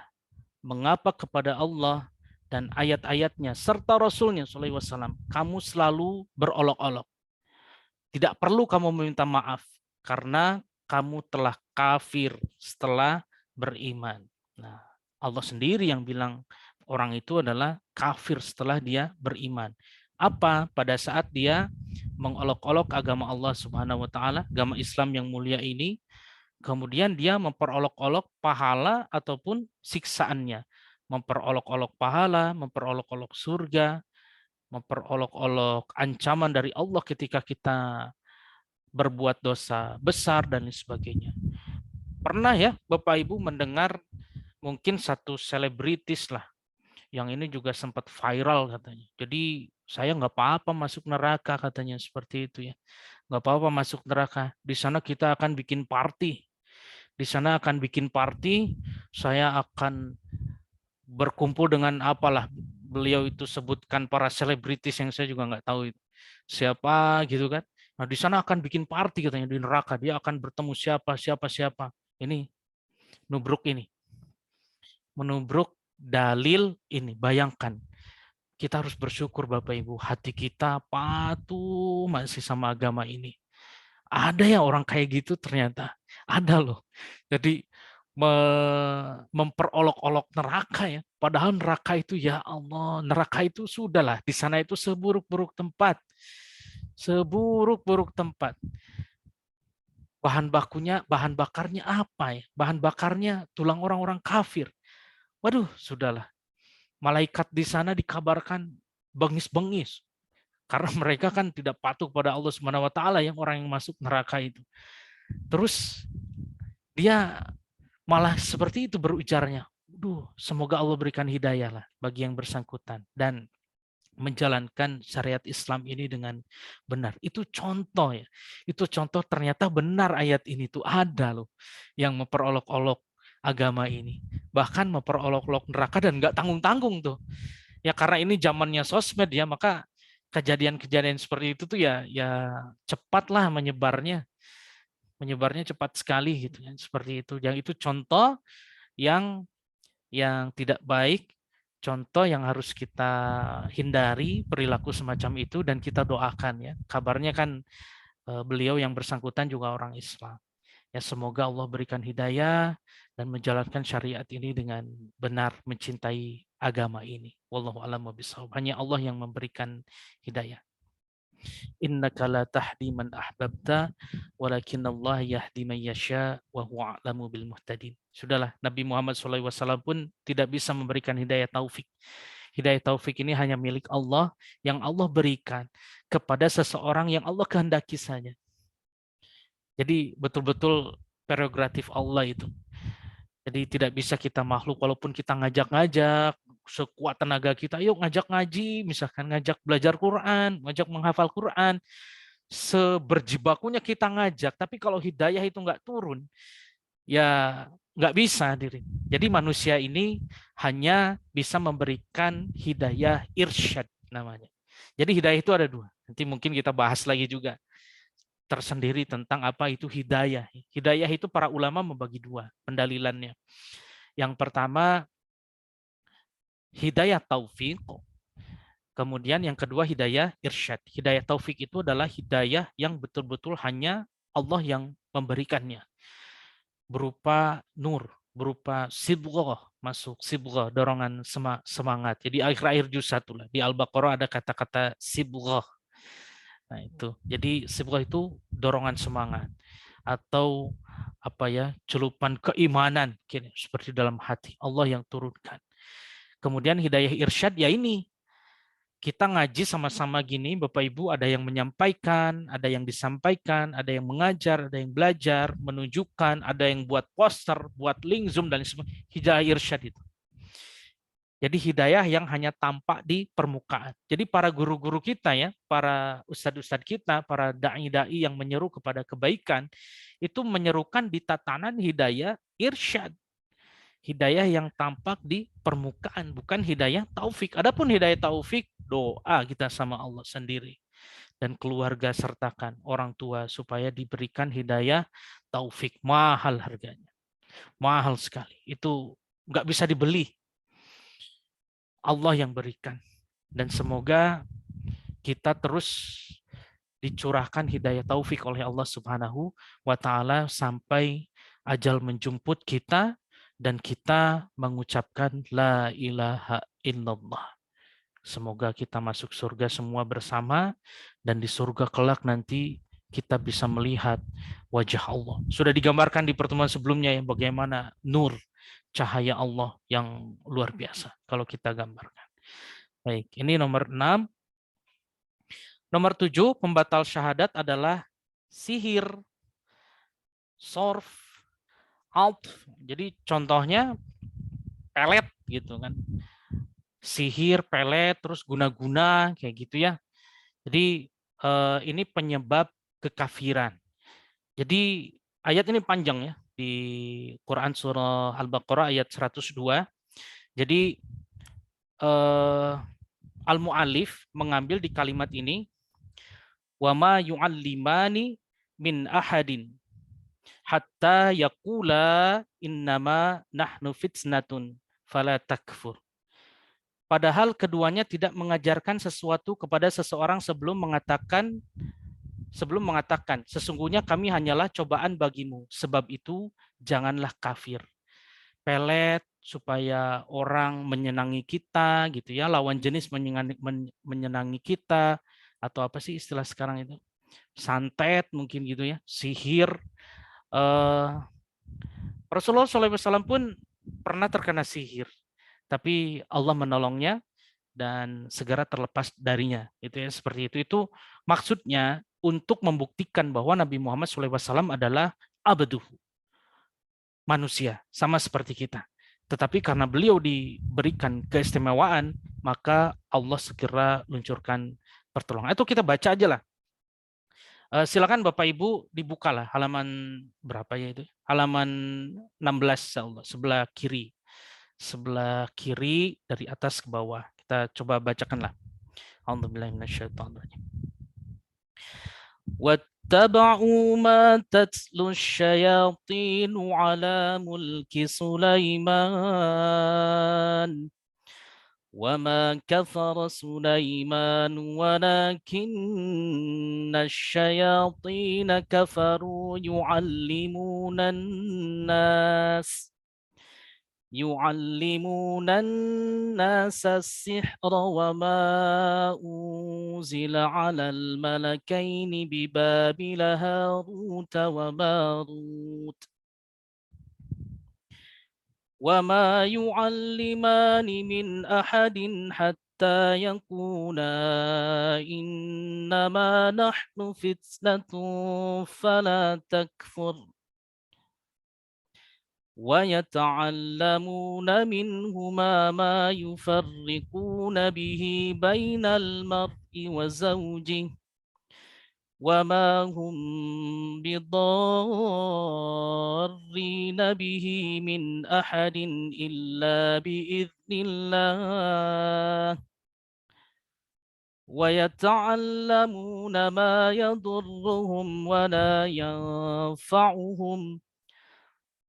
mengapa kepada Allah dan ayat-ayatnya serta Rasulnya SAW kamu selalu berolok-olok. Tidak perlu kamu meminta maaf karena kamu telah kafir setelah beriman. Nah, Allah sendiri yang bilang orang itu adalah kafir setelah dia beriman. Apa? Pada saat dia mengolok-olok agama Allah Subhanahu wa taala, agama Islam yang mulia ini, kemudian dia memperolok-olok pahala ataupun siksaannya. Memperolok-olok pahala, memperolok-olok surga, memperolok-olok ancaman dari Allah ketika kita berbuat dosa besar dan lain sebagainya. Pernah ya Bapak Ibu mendengar mungkin satu selebritis lah yang ini juga sempat viral katanya. Jadi saya nggak apa-apa masuk neraka katanya seperti itu ya. Nggak apa-apa masuk neraka. Di sana kita akan bikin party. Di sana akan bikin party. Saya akan berkumpul dengan apalah beliau itu sebutkan para selebritis yang saya juga nggak tahu itu siapa gitu kan. Nah di sana akan bikin party katanya di neraka. Dia akan bertemu siapa. Ini nubruk ini, menubruk dalil ini. Bayangkan, kita harus bersyukur Bapak Ibu, hati kita patuh masih sama agama ini. Ada yang orang kayak gitu ternyata, ada loh. Jadi memperolok-olok neraka ya. Padahal neraka itu ya Allah, neraka itu sudahlah di sana itu seburuk-buruk tempat. Seburuk-buruk tempat. Bahan bakunya, bahan bakarnya apa ya? Bahan bakarnya tulang orang-orang kafir. Waduh, sudahlah. Malaikat di sana dikabarkan bengis-bengis. Karena mereka kan tidak patuh pada Allah Subhanahu wa taala yang orang yang masuk neraka itu. Terus dia malah seperti itu berujarnya. Semoga Allah berikan hidayah lah bagi yang bersangkutan dan menjalankan syariat Islam ini dengan benar. Itu contoh ya. Itu contoh ternyata benar ayat ini tuh ada loh yang memperolok-olok agama ini. Bahkan memperolok-olok neraka dan nggak tanggung-tanggung tuh. Ya karena ini zamannya sosmed ya, maka kejadian-kejadian seperti itu tuh ya cepatlah menyebarnya. Menyebarnya cepat sekali gitu ya. Seperti itu. Yang itu contoh yang tidak baik, contoh yang harus kita hindari perilaku semacam itu dan kita doakan ya. Kabarnya kan beliau yang bersangkutan juga orang Islam. Ya semoga Allah berikan hidayah dan menjalankan syariat ini dengan benar, mencintai agama ini. Wallahu a'lam bishawab. Hanya Allah yang memberikan hidayah. Innaka la tahdi man ahbabta walakin Allah yahdi man yasha wa huwa a'lamu bil muhtadin. Sudahlah, Nabi Muhammad SAW pun tidak bisa memberikan hidayah taufik. Hidayah taufik ini hanya milik Allah yang Allah berikan kepada seseorang yang Allah kehendaki saja. Jadi betul-betul prerogatif Allah itu. Jadi tidak bisa kita makhluk walaupun kita ngajak-ngajak sekuat tenaga kita, yuk ngajak ngaji, misalkan ngajak belajar Quran, ngajak menghafal Quran, seberjibakunya kita ngajak, tapi kalau hidayah itu nggak turun, ya nggak bisa diri. Jadi manusia ini hanya bisa memberikan hidayah irsyad namanya. Jadi hidayah itu ada dua. Nanti mungkin kita bahas lagi juga tersendiri tentang apa itu hidayah. Hidayah itu para ulama membagi dua pendalilannya. Yang pertama hidayah taufik, kemudian yang kedua hidayah irsyad. Hidayah taufik itu adalah hidayah yang betul-betul hanya Allah yang memberikannya, berupa nur, berupa sibghah, masuk sibghah, dorongan semangat. Jadi akhir-akhir juz 1 lah. Di Al-Baqarah ada kata-kata sibghah. Nah, itu. Jadi sibghah itu dorongan semangat atau apa ya, celupan keimanan seperti dalam hati Allah yang turunkan. Kemudian hidayah irsyad ya ini, kita ngaji sama-sama gini, Bapak Ibu, ada yang menyampaikan, ada yang disampaikan, ada yang mengajar, ada yang belajar, menunjukkan, ada yang buat poster, buat link Zoom dan sebagainya. Hidayah irsyad itu. Jadi hidayah yang hanya tampak di permukaan. Jadi para guru-guru kita ya, para ustadz-ustadz kita, para dai-dai yang menyeru kepada kebaikan, itu menyerukan di tatanan hidayah irsyad. Hidayah yang tampak di permukaan, bukan hidayah taufik. Adapun hidayah taufik, doa kita sama Allah sendiri. Dan keluarga sertakan orang tua supaya diberikan hidayah taufik. Mahal harganya. Mahal sekali. Itu nggak bisa dibeli. Allah yang berikan. Dan semoga kita terus dicurahkan hidayah taufik oleh Allah Subhanahu wa taala sampai ajal menjemput kita dan kita mengucapkan la ilaha illallah. Semoga kita masuk surga semua bersama dan di surga kelak nanti kita bisa melihat wajah Allah. Sudah digambarkan di pertemuan sebelumnya ya bagaimana nur cahaya Allah yang luar biasa kalau kita gambarkan. Baik, ini nomor 6. Nomor 7, pembatal syahadat adalah sihir, sorf, alt. Jadi contohnya pelet gitu kan. Sihir, pelet, terus guna-guna kayak gitu ya. Jadi ini penyebab kekafiran. Jadi ayat ini panjang ya di Quran surah Al-Baqarah ayat 102. Jadi Al-Mu'allif mengambil di kalimat ini wa ma yu'allimani min ahadin hatta yaqula innama nahnu fitnatun fala takfur. Padahal keduanya tidak mengajarkan sesuatu kepada seseorang sebelum mengatakan sesungguhnya kami hanyalah cobaan bagimu, sebab itu janganlah kafir. Pelet supaya orang menyenangi kita gitu ya, lawan jenis menyenangi kita, atau apa sih istilah sekarang itu, santet mungkin gitu ya, sihir. Rasulullah SAW pun pernah terkena sihir, tapi Allah menolongnya dan segera terlepas darinya. Itu ya, seperti itu. Itu maksudnya untuk membuktikan bahwa Nabi Muhammad SAW adalah abduh, manusia, sama seperti kita. Tetapi karena beliau diberikan keistimewaan, maka Allah segera luncurkan pertolongan. Itu kita baca aja lah. Silakan Bapak Ibu dibukalah halaman berapa ya itu? Halaman 16 Allah, sebelah kiri. Sebelah kiri dari atas ke bawah. Kita coba bacakanlah. A'udzubillahi minasyaitonirrajim. واتبعوا ما تتلو الشياطين على ملك سليمان وما كفر سليمان ولكن الشياطين كفروا يعلمون الناس السحر وما أنزل على الملكين ببابل هاروت وماروت وما يعلمان من أحد حتى يقولا إنما نحن فتنة فلا تكفر ويتعلمون منهما ما يفرقون به بين المرء وزوجه وما هم بضارين به من أحد إلا بإذن الله ويتعلمون ما يضرهم ولا ينفعهم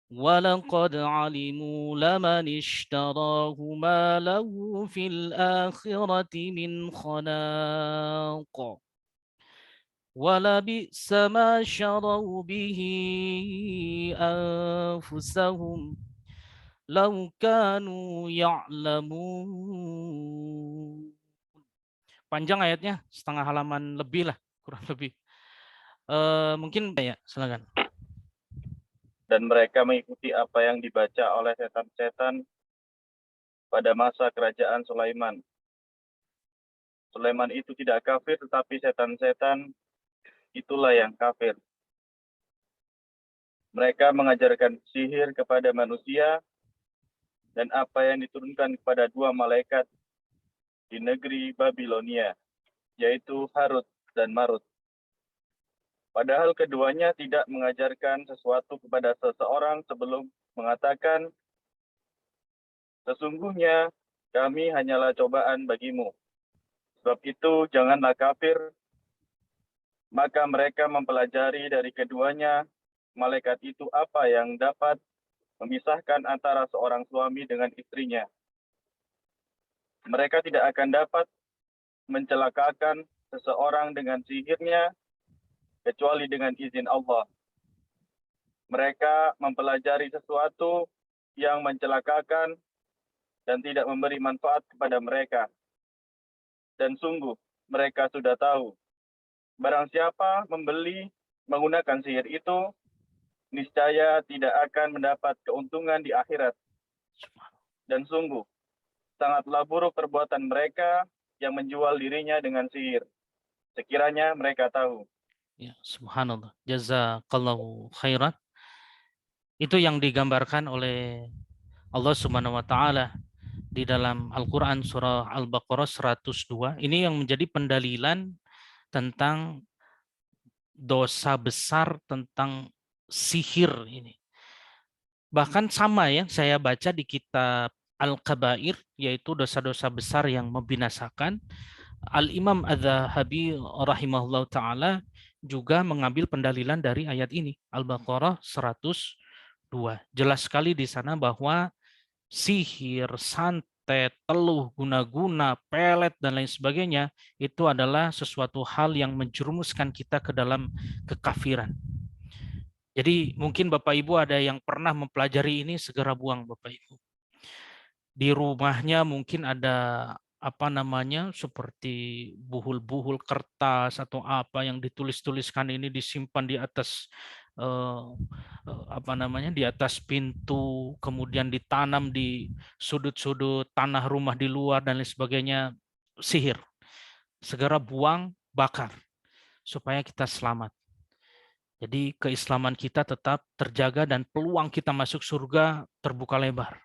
ولقد علموا لمن اشتراه ما له في الآخرة من خلاق ولبئس ما شروا به أنفسهم لو كانوا يعلمون. Panjang ayatnya, setengah halaman lebih lah, kurang lebih. Mungkin ya, silakan. Dan mereka mengikuti apa yang dibaca oleh setan-setan pada masa kerajaan Sulaiman. Sulaiman itu tidak kafir, tetapi setan-setan itulah yang kafir. Mereka mengajarkan sihir kepada manusia dan apa yang diturunkan kepada dua malaikat di negeri Babilonia, yaitu Harut dan Marut. Padahal keduanya tidak mengajarkan sesuatu kepada seseorang sebelum mengatakan, sesungguhnya kami hanyalah cobaan bagimu. Sebab itu janganlah kafir. Maka mereka mempelajari dari keduanya malaikat itu apa yang dapat memisahkan antara seorang suami dengan istrinya. Mereka tidak akan dapat mencelakakan seseorang dengan sihirnya kecuali dengan izin Allah. Mereka mempelajari sesuatu yang mencelakakan dan tidak memberi manfaat kepada mereka. Dan sungguh, mereka sudah tahu. Barang siapa membeli menggunakan sihir itu, niscaya tidak akan mendapat keuntungan di akhirat. Dan sungguh, sangatlah buruk perbuatan mereka yang menjual dirinya dengan sihir. Sekiranya mereka tahu. Ya, subhanallah. Jazakallahu khairan. Itu yang digambarkan oleh Allah Subhanahu wa taala di dalam Al-Qur'an surah Al-Baqarah 102. Ini yang menjadi pendalilan tentang dosa besar tentang sihir ini. Bahkan sama ya, saya baca di kitab Al-Kabair, yaitu dosa-dosa besar yang membinasakan. Al-Imam Az-Zahabi rahimahullah ta'ala juga mengambil pendalilan dari ayat ini, Al-Baqarah 102. Jelas sekali di sana bahwa sihir, santet, teluh, guna-guna, pelet, dan lain sebagainya, itu adalah sesuatu hal yang menjerumuskan kita ke dalam kekafiran. Jadi mungkin Bapak Ibu ada yang pernah mempelajari ini, segera buang Bapak Ibu. Di rumahnya mungkin ada apa namanya seperti buhul-buhul kertas atau apa yang ditulis-tuliskan ini disimpan di atas apa namanya di atas pintu, kemudian ditanam di sudut-sudut tanah rumah di luar dan lain sebagainya. Sihir. Segera buang, bakar supaya kita selamat. Jadi keislaman kita tetap terjaga dan peluang kita masuk surga terbuka lebar.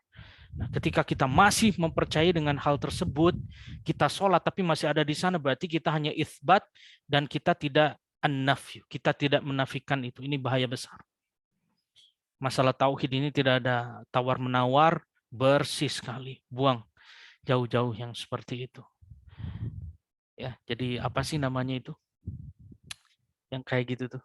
Nah, ketika kita masih mempercayai dengan hal tersebut, kita sholat tapi masih ada di sana, berarti kita hanya itsbat dan kita tidak an-nafyu, kita tidak menafikan itu. Ini bahaya besar. Masalah tauhid ini tidak ada tawar-menawar, bersih sekali. Buang jauh-jauh yang seperti itu. Ya, jadi apa sih namanya itu? Yang kayak gitu tuh.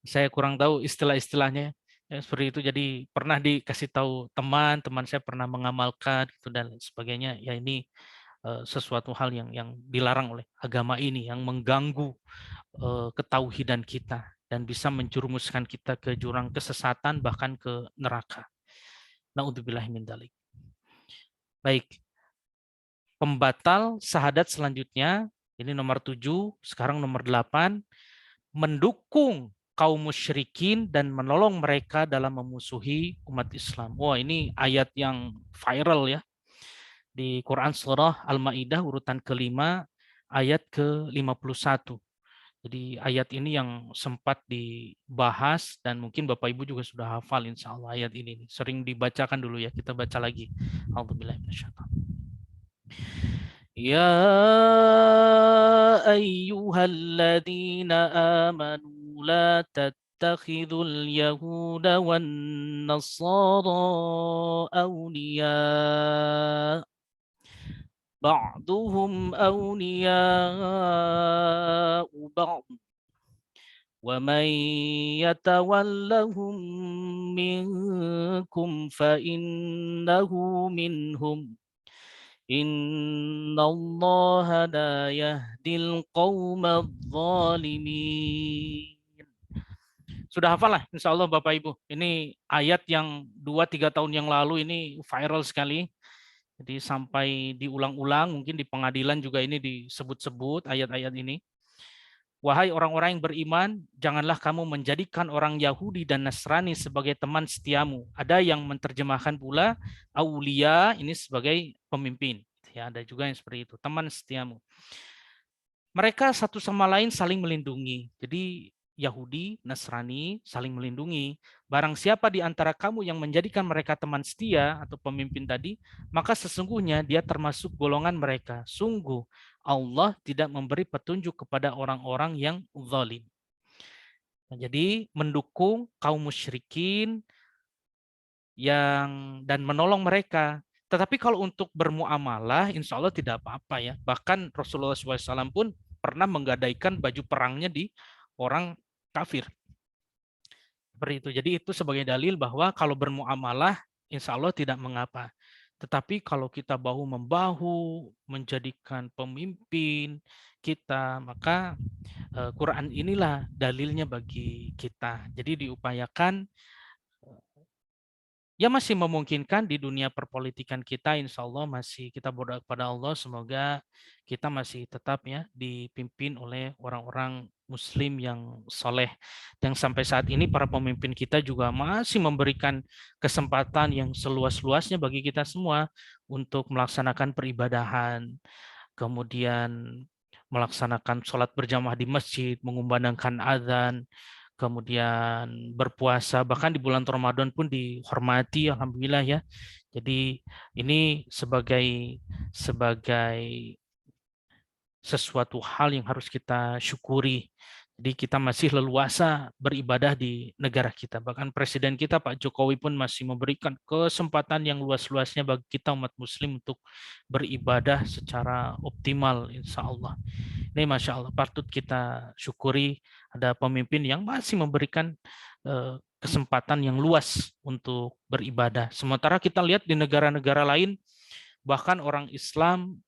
Saya kurang tahu istilah-istilahnya ya, seperti itu. Jadi pernah dikasih tahu teman saya pernah mengamalkan gitu dan sebagainya. Ya ini sesuatu hal yang dilarang oleh agama ini, yang mengganggu ketauhidan kita dan bisa menjerumuskan kita ke jurang kesesatan bahkan ke neraka. Naudzubillah min dzalik. Baik, pembatal syahadat selanjutnya ini nomor 7, sekarang nomor 8, mendukung kaum musyrikin dan menolong mereka dalam memusuhi umat Islam. Wah, ini ayat yang viral ya. Di Quran surah Al-Maidah urutan kelima ayat ke-51. Jadi ayat ini yang sempat dibahas dan mungkin Bapak Ibu juga sudah hafal insya Allah ayat ini. Sering dibacakan dulu ya, kita baca lagi. A'udzubillahi minasyaitonir. Ya ayyuhalladzina amanu la tattakhidhul yahuda wan nasara awliya ba'duhum awliya'u ba'd ومن يتولهم منكم فإنه منهم إن الله لا يهدي القوم الظالمين. Sudah hafal lah insya Allah Bapak Ibu. Ini ayat yang 2-3 tahun yang lalu ini viral sekali. Jadi sampai diulang-ulang, mungkin di pengadilan juga ini disebut-sebut ayat-ayat ini. Wahai orang-orang yang beriman, janganlah kamu menjadikan orang Yahudi dan Nasrani sebagai teman setiamu. Ada yang menerjemahkan pula aulia ini sebagai pemimpin. Ya, ada juga yang seperti itu, teman setiamu. Mereka satu sama lain saling melindungi. Jadi Yahudi, Nasrani saling melindungi. Barang siapa di antara kamu yang menjadikan mereka teman setia atau pemimpin tadi, maka sesungguhnya dia termasuk golongan mereka. Sungguh Allah tidak memberi petunjuk kepada orang-orang yang zalim. Nah, jadi mendukung kaum musyrikin dan menolong mereka. Tetapi kalau untuk bermuamalah, insya Allah tidak apa-apa ya. Bahkan Rasulullah SAW pun pernah menggadaikan baju perangnya di orang kafir. Seperti itu. Jadi itu sebagai dalil bahwa kalau bermuamalah, insya Allah tidak mengapa. Tetapi kalau kita bahu-membahu menjadikan pemimpin kita, maka Quran inilah dalilnya bagi kita. Jadi diupayakan ya masih memungkinkan di dunia perpolitikan kita, insya Allah masih kita berdoa kepada Allah semoga kita masih tetap ya dipimpin oleh orang-orang Muslim yang soleh. Yang sampai saat ini para pemimpin kita juga masih memberikan kesempatan yang seluas-luasnya bagi kita semua untuk melaksanakan peribadahan, kemudian melaksanakan sholat berjamaah di masjid, mengumandangkan azan, kemudian berpuasa, bahkan di bulan Ramadan pun dihormati, alhamdulillah ya. Jadi ini sebagai sesuatu hal yang harus kita syukuri. Jadi kita masih leluasa beribadah di negara kita. Bahkan Presiden kita Pak Jokowi pun masih memberikan kesempatan yang luas-luasnya bagi kita umat Muslim untuk beribadah secara optimal, insya Allah. Ini Masya Allah patut kita syukuri ada pemimpin yang masih memberikan kesempatan yang luas untuk beribadah. Sementara kita lihat di negara-negara lain, bahkan orang Islam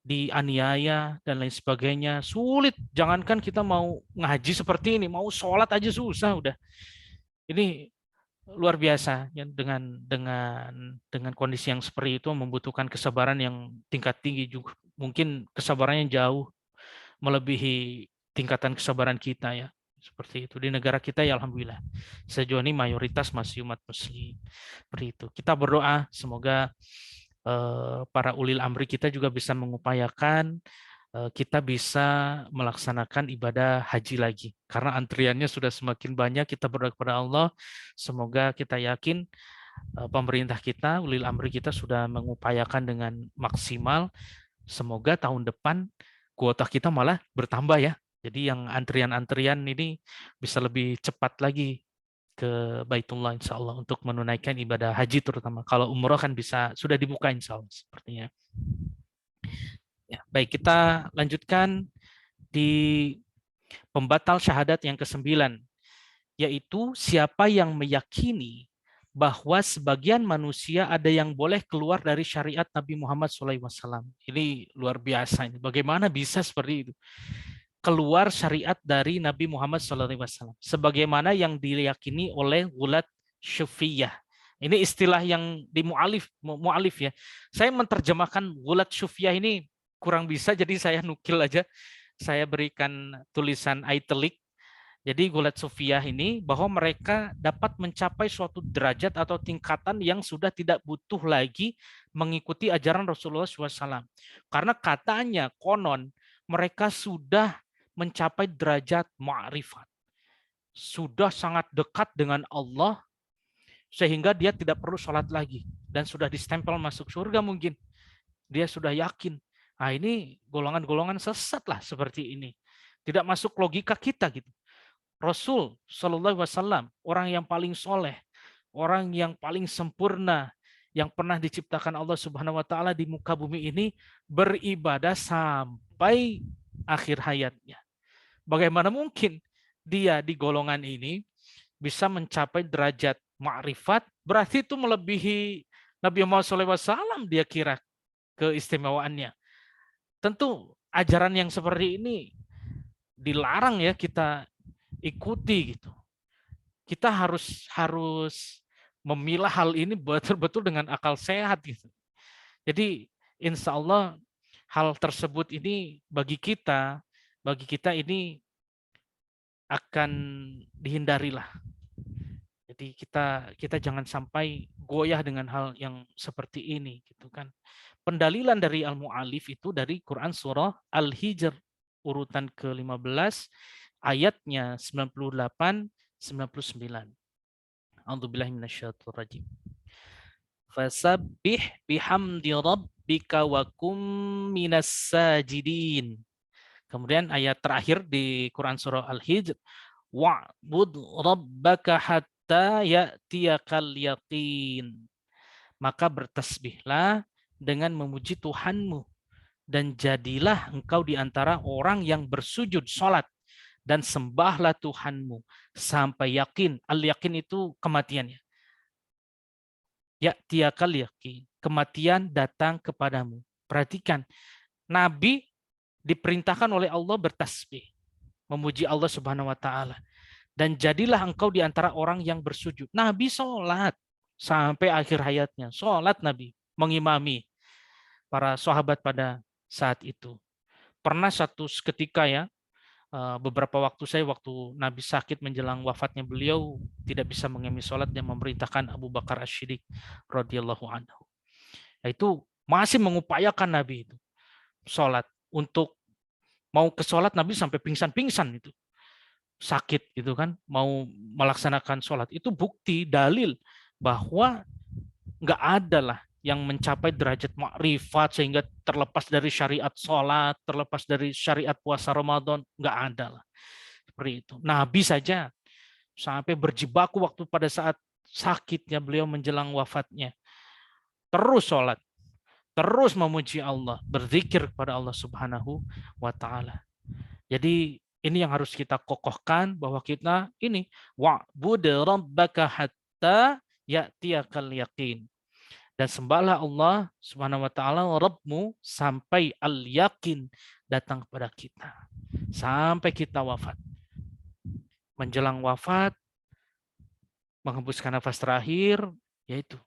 dianiaya dan lain sebagainya, sulit. Jangankan kita mau ngaji seperti ini, mau sholat aja susah udah. Ini luar biasa ya, dengan kondisi yang seperti itu membutuhkan kesabaran yang tingkat tinggi juga. Mungkin kesabarannya jauh melebihi tingkatan kesabaran kita ya. Seperti itu. Di negara kita ya alhamdulillah. Sejauh ini mayoritas masih umat muslim. Seperti itu. Kita berdoa semoga para ulil amri kita juga bisa mengupayakan kita bisa melaksanakan ibadah haji lagi. Karena antriannya sudah semakin banyak, kita berdoa kepada Allah. Semoga kita yakin pemerintah kita, ulil amri kita sudah mengupayakan dengan maksimal. Semoga tahun depan kuota kita malah bertambah ya. Jadi yang antrian-antrian ini bisa lebih cepat lagi ke Baitullah insya Allah untuk menunaikan ibadah haji terutama. Kalau umroh kan bisa sudah dibuka insya Allah sepertinya. Ya, baik kita lanjutkan di pembatal syahadat yang ke-9, yaitu siapa yang meyakini bahwa sebagian manusia ada yang boleh keluar dari syariat Nabi Muhammad SAW. Ini luar biasa. Bagaimana bisa seperti itu? Keluar syariat dari Nabi Muhammad SAW. Sebagaimana yang diyakini oleh Ghulat Syufiyah. Ini istilah yang di mu'alif ya. Saya menerjemahkan Ghulat Syufiyah ini kurang bisa, jadi saya nukil aja. Saya berikan tulisan italic. Jadi Ghulat Syufiyah ini bahwa mereka dapat mencapai suatu derajat atau tingkatan yang sudah tidak butuh lagi mengikuti ajaran Rasulullah SAW. Karena katanya konon mereka sudah mencapai derajat ma'rifat. Sudah sangat dekat dengan Allah sehingga dia tidak perlu sholat lagi. Dan sudah distempel masuk surga mungkin. Dia sudah yakin. Nah ini golongan-golongan sesat lah seperti ini. Tidak masuk logika kita gitu. Rasul Shallallahu Alaihi Wasallam, orang yang paling soleh, orang yang paling sempurna, yang pernah diciptakan Allah Subhanahu Wa Taala di muka bumi ini beribadah sampai akhir hayatnya. Bagaimana mungkin dia di golongan ini bisa mencapai derajat ma'rifat, berarti itu melebihi Nabi Muhammad SAW dia kira keistimewaannya. Tentu ajaran yang seperti ini dilarang ya kita ikuti gitu. Kita harus harus memilah hal ini betul-betul dengan akal sehat gitu. Jadi insya Allah hal tersebut ini bagi kita ini akan dihindarilah. Jadi kita jangan sampai goyah dengan hal yang seperti ini gitu kan. Pendalilan dari Al-Mu'alif itu dari Quran surah Al-Hijr urutan ke-15 ayatnya 98 99. A'udzubillahi minasyaitonir rajim. Fasabbih bihamdi rabbika wa kum minas sajidin. Kemudian ayat terakhir di Quran surah Al-Hijr, wa'bud rabbaka hatta ya'tiyakal yaqin. Maka bertasbihlah dengan memuji Tuhanmu dan jadilah engkau di antara orang yang bersujud salat dan sembahlah Tuhanmu sampai yakin. Al-yakin itu kematiannya. Ya'tiyakal yaqin. Kematian datang kepadamu. Perhatikan, Nabi diperintahkan oleh Allah bertasbih, memuji Allah Subhanahu wa taala. Dan jadilah engkau di antara orang yang bersujud. Nabi sholat sampai akhir hayatnya. Sholat Nabi, mengimami para sahabat pada saat itu. Pernah satu ketika ya, beberapa waktu Nabi sakit menjelang wafatnya beliau tidak bisa mengimami sholat dan memerintahkan Abu Bakar As-Siddiq radhiyallahu anhu. Itu masih mengupayakan Nabi itu sholat. Untuk mau ke sholat Nabi sampai pingsan-pingsan itu. Sakit gitu kan, mau melaksanakan sholat. Itu bukti, dalil bahwa nggak ada lah yang mencapai derajat makrifat sehingga terlepas dari syariat sholat, terlepas dari syariat puasa Ramadan, nggak ada lah. Seperti itu. Nabi saja sampai berjibaku waktu pada saat sakitnya beliau menjelang wafatnya. Terus sholat, terus memuji Allah, berzikir kepada Allah Subhanahu wa taala. Jadi ini yang harus kita kokohkan bahwa kita ini wa'bud rabbaka hatta ya'tiyakal yaqin. Dan sembahlah Allah Subhanahu wa taala Rabbmu sampai al-yaqin datang kepada kita. Sampai kita wafat. Menjelang wafat, menghembuskan nafas terakhir, yaitu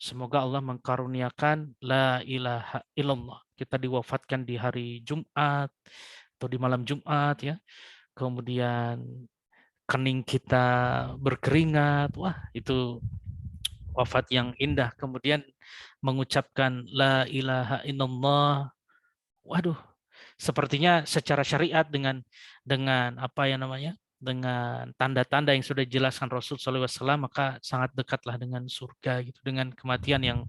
semoga Allah mengkaruniakan la ilaha illallah. Kita diwafatkan di hari Jumat atau di malam Jumat ya. Kemudian kening kita berkeringat. Wah, itu wafat yang indah. Kemudian mengucapkan la ilaha illallah. Waduh, sepertinya secara syariat dengan apa ya namanya? Dengan tanda-tanda yang sudah dijelaskan Rasul SAW, maka sangat dekatlah dengan surga gitu, dengan kematian yang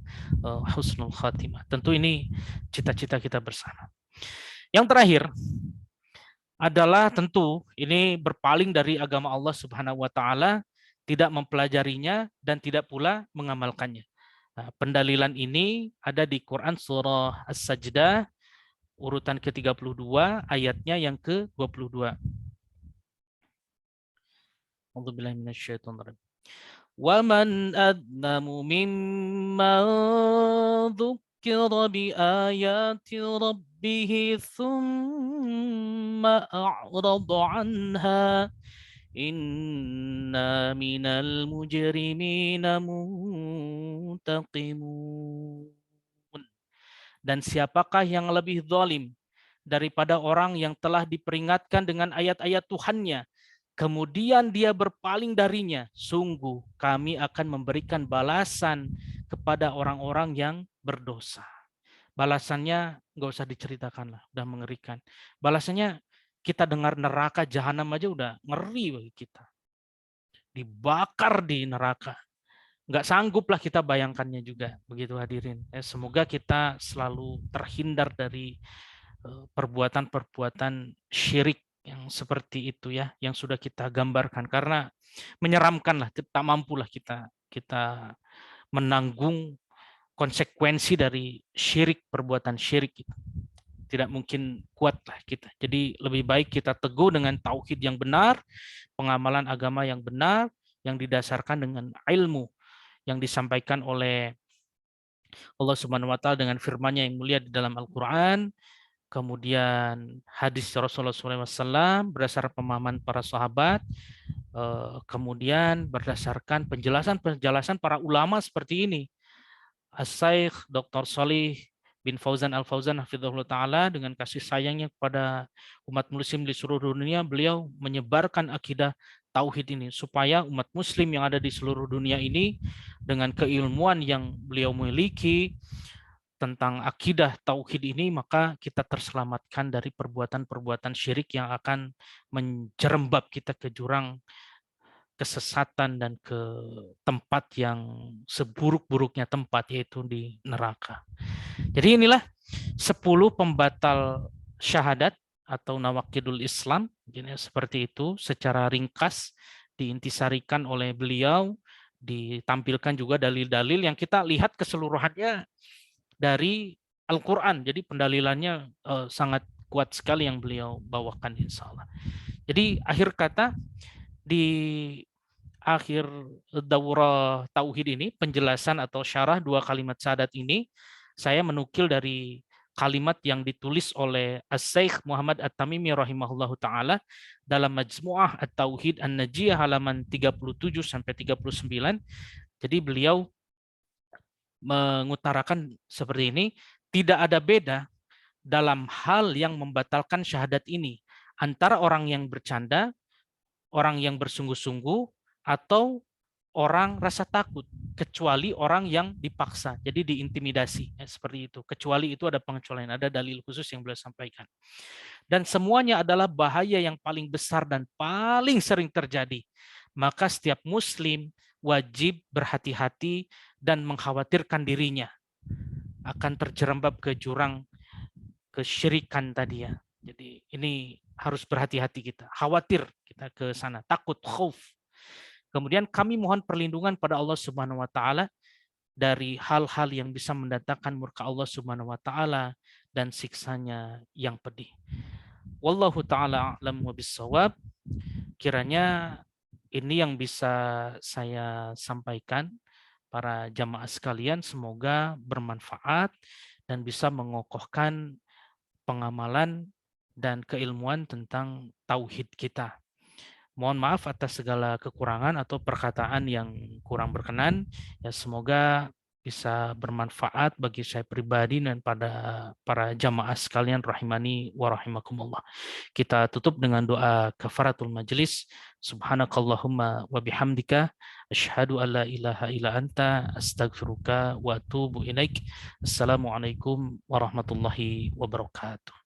husnul khatimah. Tentu ini cita-cita kita bersama. Yang terakhir adalah tentu ini berpaling dari agama Allah Subhanahu wa taala, tidak mempelajarinya dan tidak pula mengamalkannya. Nah, pendalilan ini ada di Quran surah As-Sajdah urutan ke-32 ayatnya yang ke-22. A'udzubillahi minasyaitonir rajim. Wa man adlamu mimman dzukira bi ayati rabbih tsumma a'rada 'anha inna minal mujrimina muntaqimun. Dan siapakah yang lebih zalim daripada orang yang telah diperingatkan dengan ayat-ayat Tuhannya, kemudian dia berpaling darinya? Sungguh kami akan memberikan balasan kepada orang-orang yang berdosa. Balasannya nggak usah diceritakan lah, udah mengerikan. Balasannya kita dengar neraka jahanam aja udah ngeri bagi kita. Dibakar di neraka. Nggak sanggup lah kita bayangkannya juga, begitu hadirin. Semoga kita selalu terhindar dari perbuatan-perbuatan syirik yang seperti itu ya, yang sudah kita gambarkan, karena menyeramkan lah, tak mampulah kita menanggung konsekuensi dari syirik, perbuatan syirik itu. tidak mungkin kuat lah kita. Jadi lebih baik kita teguh dengan tauhid yang benar, pengamalan agama yang benar, yang didasarkan dengan ilmu yang disampaikan oleh Allah Subhanahu wa taala dengan firman-Nya yang mulia di dalam Al-Qur'an, kemudian hadis Rasulullah SAW berdasarkan pemahaman para sahabat, kemudian berdasarkan penjelasan para ulama seperti ini. As-Syaikh Dr. Shalih bin Fauzan Al-Fauzan hafizahullah taala dengan kasih sayangnya kepada umat muslim di seluruh dunia, beliau menyebarkan akidah tauhid ini supaya umat muslim yang ada di seluruh dunia ini dengan keilmuan yang beliau miliki tentang akidah tauhid ini, maka kita terselamatkan dari perbuatan-perbuatan syirik yang akan menjerembab kita ke jurang kesesatan dan ke tempat yang seburuk-buruknya tempat, yaitu di neraka. Jadi inilah 10 pembatal syahadat atau nawaqidul Islam, seperti itu secara ringkas diintisarikan oleh beliau, ditampilkan juga dalil-dalil yang kita lihat keseluruhannya dari Al-Quran. Jadi pendalilannya sangat kuat sekali yang beliau bawakan insya Allah. Jadi akhir kata, di akhir daurah tauhid ini, penjelasan atau syarah 2 kalimat syahadat ini, saya menukil dari kalimat yang ditulis oleh As-Syaikh Muhammad At-Tamimi rahimahullahu taala dalam Majmu'ah At-Tauhid An-Najiyah halaman 37 sampai 39. Jadi beliau mengutarakan seperti ini, tidak ada beda dalam hal yang membatalkan syahadat ini antara orang yang bercanda, orang yang bersungguh-sungguh, atau orang rasa takut, kecuali orang yang dipaksa, jadi diintimidasi, seperti itu. Kecuali itu ada pengecualian, ada dalil khusus yang beliau sampaikan. Dan semuanya adalah bahaya yang paling besar dan paling sering terjadi. Maka setiap muslim wajib berhati-hati dan mengkhawatirkan dirinya akan terjerembab ke jurang kesyirikan tadi ya. Jadi ini harus berhati-hati kita, khawatir kita ke sana, takut, khauf. Kemudian kami mohon perlindungan pada Allah Subhanahu wa taala dari hal-hal yang bisa mendatangkan murka Allah Subhanahu wa taala dan siksanya yang pedih. Wallahu taala a'lam wa bissawab. Kiranya ini yang bisa saya sampaikan para jamaah sekalian, semoga bermanfaat dan bisa mengokohkan pengamalan dan keilmuan tentang tauhid kita. Mohon maaf atas segala kekurangan atau perkataan yang kurang berkenan. Ya, semoga bisa bermanfaat bagi saya pribadi dan pada para jamaah sekalian rahimani wa rahimakumullah. Kita tutup dengan doa kafaratul majelis. Subhanakallahumma wa bihamdika asyhadu an la ilaha illa anta astaghfiruka wa atubu ilaik. Assalamualaikum warahmatullahi wabarakatuh.